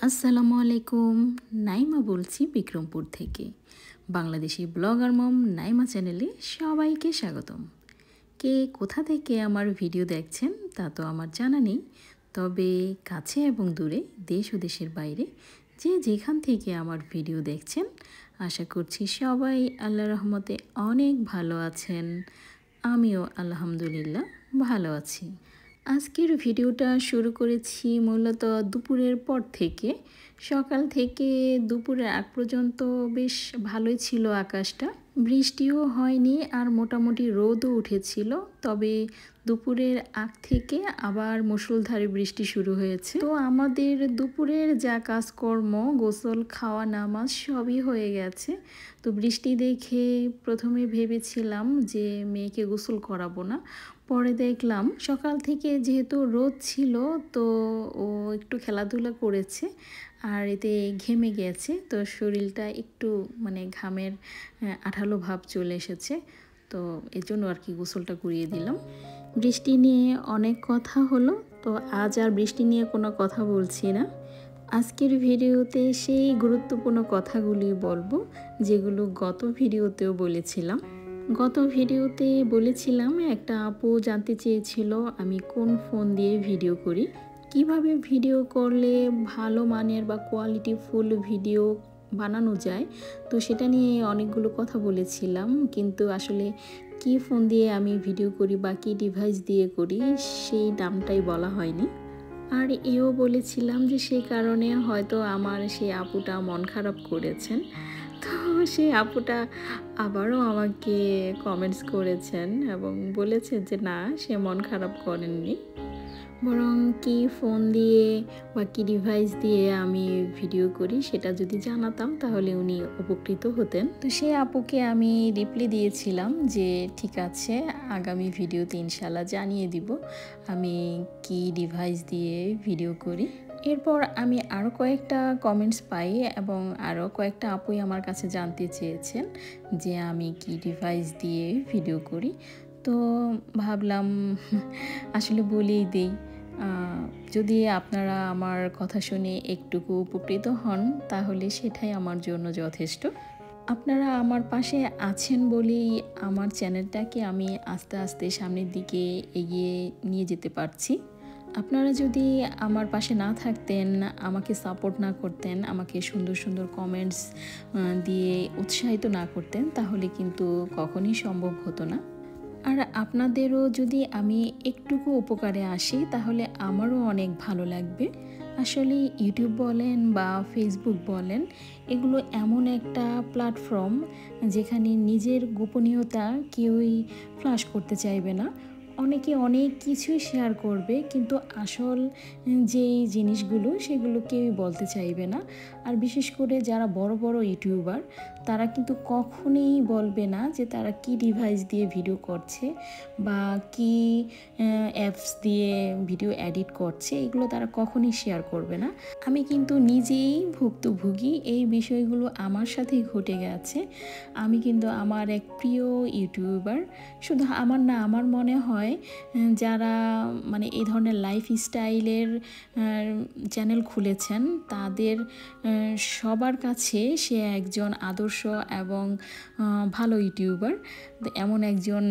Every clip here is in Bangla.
আসসালামু আলাইকুম। নাইমা বলছি বিক্রমপুর থেকে। বাংলাদেশি ব্লগার মম নাইমা চ্যানেলে সবাইকে স্বাগতম। কে কোথা থেকে আমার ভিডিও দেখছেন তা তো আমার জানা নেই, তবে কাছে এবং দূরে, দেশ ও দেশের বাইরে যে যেখান থেকে আমার ভিডিও দেখছেন, আশা করছি সবাই আল্লাহর রহমতে অনেক ভালো আছেন। আমিও আলহামদুলিল্লাহ ভালো আছি। আজকের ভিডিওটা শুরু করেছি মূলত দুপুরের পর থেকে। সকাল থেকে দুপুরের আগ পর্যন্ত বেশ ভালোই ছিল আকাশটা, বৃষ্টিও হয়নি আর মোটামুটি রোদও উঠেছিল। তবে দুপুরের আগ থেকে আবার মুষলধারে বৃষ্টি শুরু হয়েছে। তো আমাদের দুপুরের যা কাজকর্ম, গোসল, খাওয়া, নামাজ সবই হয়ে গেছে। তো বৃষ্টি দেখে প্রথমে ভেবেছিলাম যে মেয়েকে গোসল করাবো না, পরে দেখলাম সকাল থেকে যেহেতু রোদ ছিল তো ও একটু খেলাধুলা করেছে আর এতে ঘেমে গেছে, তো শরীরটা একটু ঘামের আঠালো ভাব চলে এসেছে। তো এর জন্য আর কি গোসলটা করিয়ে দিলাম। বৃষ্টি নিয়ে অনেক কথা হলো, তো আজ আর বৃষ্টি নিয়ে কোনো কথা বলছি না। আজকের ভিডিওতে সেই গুরুত্বপূর্ণ কথাগুলি বলবো যেগুলো গত ভিডিওতেও বলেছিলাম। গত ভিডিওতে বলেছিলাম একটা আপু জানতে চেয়েছিল আমি কোন ফোন দিয়ে ভিডিও করি, কিভাবে ভিডিও করলে ভালো মানের বা কোয়ালিটিফুল ভিডিও বানানো যায়। তো সেটা নিয়ে অনেকগুলো কথা বলেছিলাম, কিন্তু আসলে কি ফোন দিয়ে আমি ভিডিও করি বা কী ডিভাইস দিয়ে করি সেই নামটাই বলা হয়নি। আর এও বলেছিলাম যে সেই কারণে হয়তো আমার সেই আপুটা মন খারাপ করেছেন। তো সেই আপুটা আবারও আমাকে কমেন্টস করেছেন এবং বলেছেন যে না, সে মন খারাপ করেননি, বরং কি ফোন দিয়ে বা কি ডিভাইস দিয়ে আমি ভিডিও করি সেটা যদি জানাতাম তাহলে উনি উপকৃত হতেন। তো সেই আপুকে আমি রিপ্লাই দিয়েছিলাম যে ঠিক আছে, আগামী ভিডিওতে ইনশাল্লাহ জানিয়ে দিব আমি কি ডিভাইস দিয়ে ভিডিও করি। এরপর আমি আরও কয়েকটা কমেন্টস পাই এবং আরও কয়েকটা আপুই আমার কাছে জানতে চেয়েছেন যে আমি কি ডিভাইস দিয়ে ভিডিও করি। তো ভাবলাম আসলে বলেই দেই, যদি আপনারা আমার কথা শুনে একটুকু উপকৃত হন তাহলে সেটাই আমার জন্য যথেষ্ট। আপনারা আমার পাশে আছেন বলেই আমার চ্যানেলটাকে আমি আস্তে আস্তে সামনের দিকে এগিয়ে নিয়ে যেতে পারছি। আপনারা যদি আমার পাশে না থাকতেন, আমাকে সাপোর্ট না করতেন, আমাকে সুন্দর সুন্দর কমেন্টস দিয়ে উৎসাহিত না করতেন তাহলে কিন্তু কখনই সম্ভব হতো না। আর আপনাদেরও যদি আমি একটুকু উপকারে আসি তাহলে আমারও অনেক ভালো লাগবে। আসলে ইউটিউব বলেন বা ফেসবুক বলেন, এগুলো এমন একটা প্ল্যাটফর্ম যেখানে নিজের গোপনীয়তা কেউই ফ্ল্যাশ করতে চাইবে না। অনেকে অনেক কিছুই শেয়ার করবে, কিন্তু আসল যেই জিনিসগুলো সেগুলো কেউই বলতে চাইবে না। আর বিশেষ করে যারা বড় বড় ইউটিউবার, তারা কিন্তু কখনোই বলবে না যে তারা কি ডিভাইস দিয়ে ভিডিও করছে বা কি অ্যাপস দিয়ে ভিডিও এডিট করছে, এগুলো তারা কখনোই শেয়ার করবে না। আমি কিন্তু নিজেই ভুক্তভোগী, এই বিষয়গুলো আমার সাথেই ঘটে গেছে। আমি কিন্তু আমার এক প্রিয় ইউটিউবার, শুধু আমার না, আমার মনে হয় যারা এই ধরনের লাইফস্টাইলের চ্যানেল খুলেছেন তাদের সবার কাছে সে একজন আদর্শ এবং ভালো ইউটিউবার। এমন একজন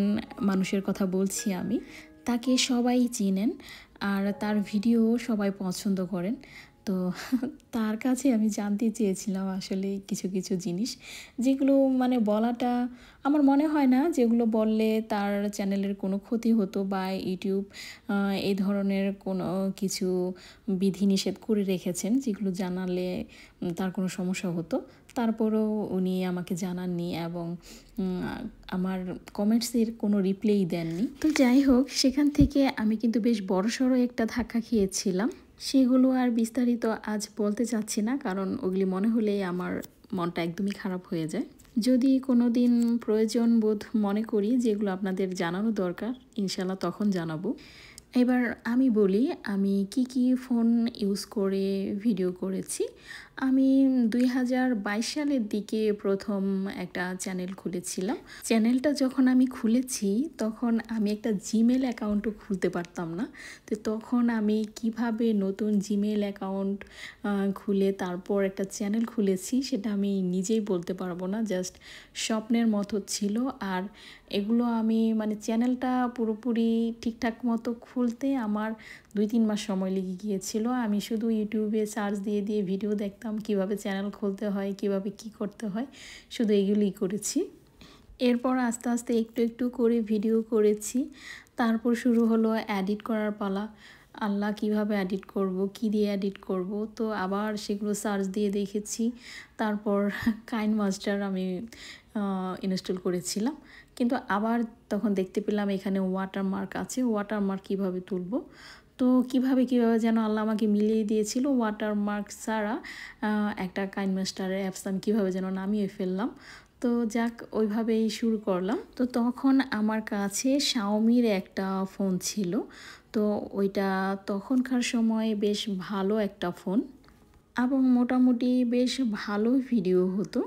মানুষের কথা বলছি আমি, তাকে সবাই চিনেন আর তার ভিডিও সবাই পছন্দ করেন। তো তার কাছে আমি জানতে চেয়েছিলাম আসলে কিছু কিছু জিনিস যেগুলো বলাটা আমার মনে হয় না যেগুলো বললে তার চ্যানেলের কোনো ক্ষতি হতো বা ইউটিউব এই ধরনের কোনো কিছু বিধিনিষেধ করে রেখেছেন যেগুলো জানালে তার কোনো সমস্যা হতো। তারপরেও উনি আমাকে জানাননি এবং আমার কমেন্টসের কোনো রিপ্লাই দেননি। তো যাই হোক, সেখান থেকে আমি কিন্তু বেশ বড়সড় একটা ধাক্কা খেয়েছিলাম। সেগুলো আর বিস্তারিত আজ বলতে চাচ্ছি না, কারণ ওগুলি মনে হলেই আমার মনটা একদমই খারাপ হয়ে যায়। যদি কোনো দিন প্রয়োজন বোধ মনে করি যেগুলো আপনাদের জানানো দরকার, ইনশাল্লাহ তখন জানাবো। এবার আমি বলি আমি কি ফোন ইউজ করে ভিডিও করেছি। আমি 2022 সালের দিকে প্রথম একটা চ্যানেল খুলেছিলাম। চ্যানেলটা যখন আমি খুলেছি তখন আমি একটা জিমেল অ্যাকাউন্টও খুলতে পারতাম না। তো তখন আমি কিভাবে নতুন জিমেল অ্যাকাউন্ট খুলে তারপর একটা চ্যানেল খুলেছি সেটা আমি নিজেই বলতে পারবো না। জাস্ট স্বপ্নের মতো ছিল। আর এগুলো আমি মানে চ্যানেলটা পুরোপুরি ঠিকঠাক মতো খুলতে আমার 2-3 মাস সময় লেগে গিয়েছিল। আমি শুধু ইউটিউবে সার্চ দিয়ে ভিডিও দেখতাম কিভাবে চ্যানেল খুলতে হয়, কিভাবে কি করতে হয়, শুধু এগুলোই করেছি। এরপর আস্তে আস্তে একটু করে ভিডিও করেছি। তারপর শুরু হলো এডিট করার পালা। আল্লাহ কিভাবে এডিট করব, কি দিয়ে এডিট করব, তো আবার সেগুলো সার্চ দিয়ে দেখেছি। তারপর কাইনমাস্টার আমি ইনস্টল করেছিলাম, কিন্তু আবার তখন দেখতে পেলাম এখানে ওয়াটারমার্ক আছে। ওয়াটারমার্ক কীভাবে তুলব, তো কিভাবে যেন আল্লাহ আমাকে মিলিয়ে দিয়েছিল। ওয়াটারমার্ক ছাড়া একটা কাইনমাস্টারের অ্যাপস আমি কীভাবে যেন নামিয়ে ফেললাম। তো যাক, ওইভাবেই শুরু করলাম। তো তখন আমার কাছে শাওমির একটা ফোন ছিল। তো ওইটা তখনকার সময়ে বেশ ভালো একটা ফোন এবং মোটামুটি বেশ ভালো ভিডিও হতো।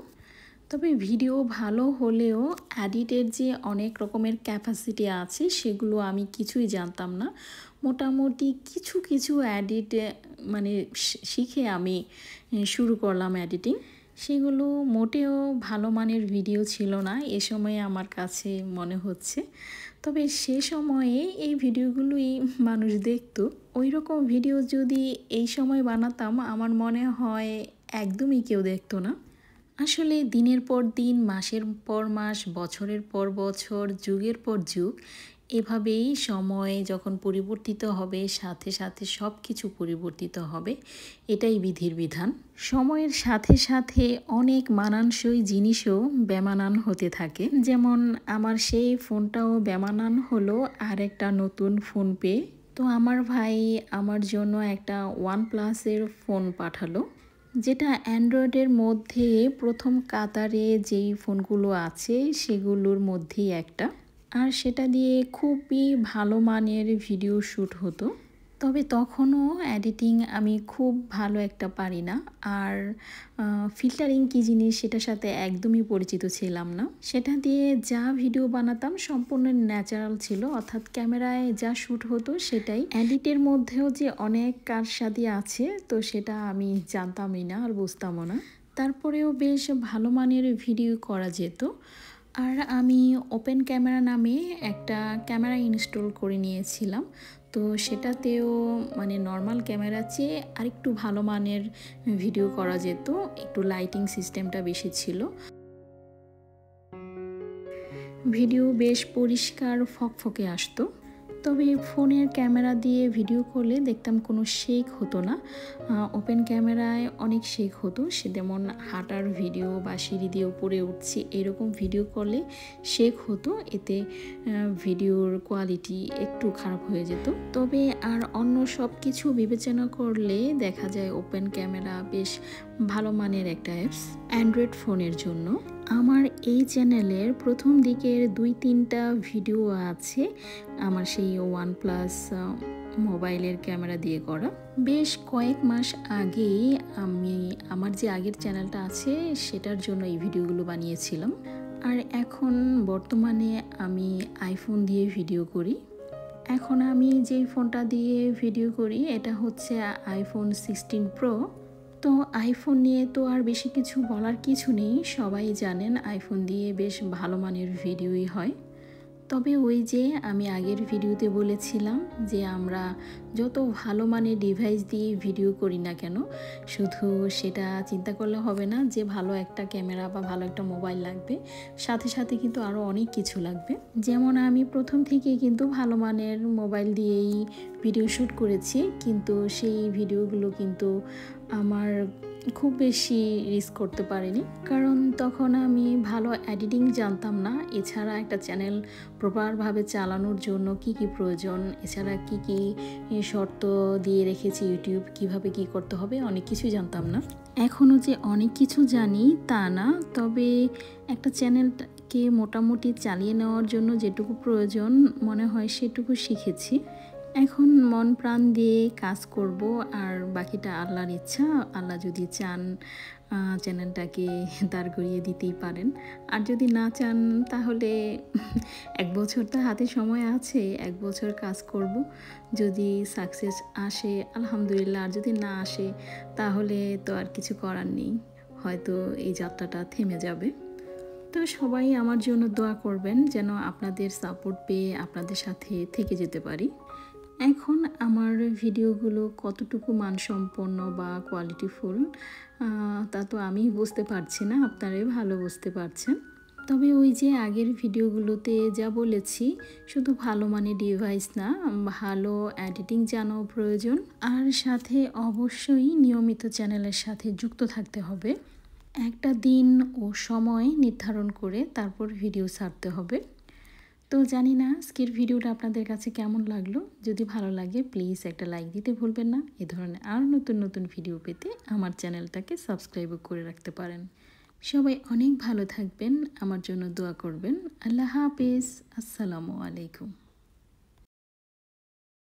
তবে ভিডিও ভালো হলেও এডিটের যে অনেক রকমের ক্যাপাসিটি আছে সেগুলো আমি কিছুই জানতাম না। মোটামুটি কিছু এডিট মানে শিখে আমি শুরু করলাম এডিটিং। সেগুলো মোটেও ভালো মানের ভিডিও ছিল না এ সময়ে আমার কাছে মনে হচ্ছে। তবে সে সময়ে এই ভিডিওগুলোই মানুষ দেখতো। ওই রকম ভিডিও যদি এই সময় বানাতাম আমার মনে হয় একদমই কেউ দেখতো না। আসলে দিনের পর দিন, মাসের পর মাস, বছরের পর বছর, যুগের পর যুগ এভাবেই সময় যখন পরিবর্তিত হবে সাথে সাথে সব কিছু পরিবর্তিত হবে, এটাই বিধির বিধান। সময়ের সাথে সাথে অনেক মানানসই জিনিসও বেমানান হতে থাকে। যেমন আমার সেই ফোনটাও বেমানান হলো আর একটা নতুন ফোন পেয়ে। তো আমার ভাই আমার জন্য একটা ওয়ানপ্লাসের ফোন পাঠালো, যেটা অ্যান্ড্রয়েডের মধ্যে প্রথম কাতারে যেই ফোনগুলো আছে সেগুলোর মধ্যেই একটা। আর সেটা দিয়ে খুবই ভালো মানের ভিডিও শ্যুট হতো। তবে তখনও এডিটিং আমি খুব ভালো একটা পারি না। আর ফিল্টারিং কী জিনিস সেটার সাথে একদমই পরিচিত ছিলাম না। সেটা দিয়ে যা ভিডিও বানাতাম সম্পূর্ণ ন্যাচারাল ছিল, অর্থাৎ ক্যামেরায় যা শ্যুট হতো সেটাই। এডিটের মধ্যেও যে অনেক কারসাজি আছে তো সেটা আমি জানতামই না আর বুঝতামও না। তারপরেও বেশ ভালো মানের ভিডিও করা যেত। আর আমি ওপেন ক্যামেরা নামে একটা ক্যামেরা ইনস্টল করে নিয়েছিলাম। তো সেটাতেও মানে নর্মাল ক্যামেরার চেয়ে আরেকটু ভালো মানের ভিডিও করা যেত, একটু লাইটিং সিস্টেমটা বেশি ছিল। ভিডিও বেশ পরিষ্কার ফকফকে আসতো। তবে ফোনের ক্যামেরা দিয়ে ভিডিও করলে দেখতাম কোনো শেক হতো না। ওপেন ক্যামেরায় অনেক শেক হতো, সে যেমন হাঁটার ভিডিও বা সিঁড়ি দিয়ে উপরে উঠছি এরকম ভিডিও করলে শেক হতো, এতে ভিডিওর কোয়ালিটি একটু খারাপ হয়ে যেত। তবে আর অন্য সব কিছু বিবেচনা করলে দেখা যায় ওপেন ক্যামেরা বেশ ভালো মানের একটা অ্যাপস অ্যান্ড্রয়েড ফোনের জন্য। আমার এই চ্যানেলের প্রথম দিকের 2-3টা ভিডিও আছে আমার সেই ওয়ানপ্লাস মোবাইলের ক্যামেরা দিয়ে করা। বেশ কয়েক মাস আগেই আমি আমার যে আগের চ্যানেলটা আছে সেটার জন্য এই ভিডিওগুলো বানিয়েছিলাম। আর এখন বর্তমানে আমি আইফোন দিয়ে ভিডিও করি। এখন আমি যেই ফোনটা দিয়ে ভিডিও করি এটা হচ্ছে আইফোন 16 প্রো। তো আইফোন নিয়ে তো আর বেশি কিছু বলার কিছু নেই, সবাই জানেন আইফোন দিয়ে বেশ ভালো মানের ভিডিওই হয়। তবে ওই যে আমি আগের ভিডিওতে বলেছিলাম যে আমরা যত ভালো মানের ডিভাইস দিয়ে ভিডিও করি না কেন, শুধু সেটা চিন্তা করলে হবে না যে ভালো একটা ক্যামেরা বা ভালো একটা মোবাইল লাগবে, সাথে সাথে কিন্তু আরও অনেক কিছু লাগবে। যেমন আমি প্রথম থেকেই কিন্তু ভালো মানের মোবাইল দিয়েই ভিডিও শ্যুট করেছি, কিন্তু সেই ভিডিওগুলো কিন্তু আমার খুব বেশি রিস্ক করতে পারিনি, কারণ তখন আমি ভালো এডিটিং জানতাম না। এছাড়া একটা চ্যানেল প্রপারভাবে চালানোর জন্য কি প্রয়োজন, এছাড়া কি শর্ত দিয়ে রেখেছি ইউটিউব, কিভাবে কি করতে হবে, অনেক কিছুই জানতাম না। এখনও যে অনেক কিছু জানি তা না, তবে একটা চ্যানেলকে মোটামুটি চালিয়ে নেওয়ার জন্য যেটুকু প্রয়োজন মনে হয় সেটুকু শিখেছি। এখন মন প্রাণ দিয়ে কাজ করব, আর বাকিটা আল্লাহর ইচ্ছা। আল্লাহ যদি চান চ্যানেলটাকে দাঁড় করিয়ে দিতেই পারেন, আর যদি না চান তাহলে 1 বছর তো হাতে সময় আছে, 1 বছর কাজ করব। যদি সাকসেস আসে আলহামদুলিল্লাহ, আর যদি না আসে তাহলে তো আর কিছু করার নেই, হয়তো এই যাত্রাটা থেমে যাবে। তো সবাই আমার জন্য দোয়া করবেন যেন আপনাদের সাপোর্ট পেয়ে আপনাদের সাথে থেকে যেতে পারি। এখন আমার ভিডিওগুলো কতটুকু মানসম্পন্ন বা কোয়ালিটিফুল তা তো আমি বুঝতে পারছি না, আপনারাই ভালো বুঝতে পারছেন। তবে ওই যে আগের ভিডিওগুলোতে যা বলেছি, শুধু ভালো মানের ডিভাইস না, ভালো এডিটিং জানাও প্রয়োজন, আর সাথে অবশ্যই নিয়মিত চ্যানেলের সাথে যুক্ত থাকতে হবে। একটা দিন ও সময় নির্ধারণ করে তারপর ভিডিও ছাড়তে হবে। তো জানি না আজকের ভিডিওটা আপনাদের কাছে কেমন লাগলো। যদি ভালো লাগে প্লিজ একটা লাইক দিতে ভুলবেন না। এ ধরনের আরও নতুন নতুন ভিডিও পেতে আমার চ্যানেলটাকে সাবস্ক্রাইবও করে রাখতে পারেন। সবাই অনেক ভালো থাকবেন, আমার জন্য দোয়া করবেন। আল্লাহ হাফেজ, আসসালামু আলাইকুম।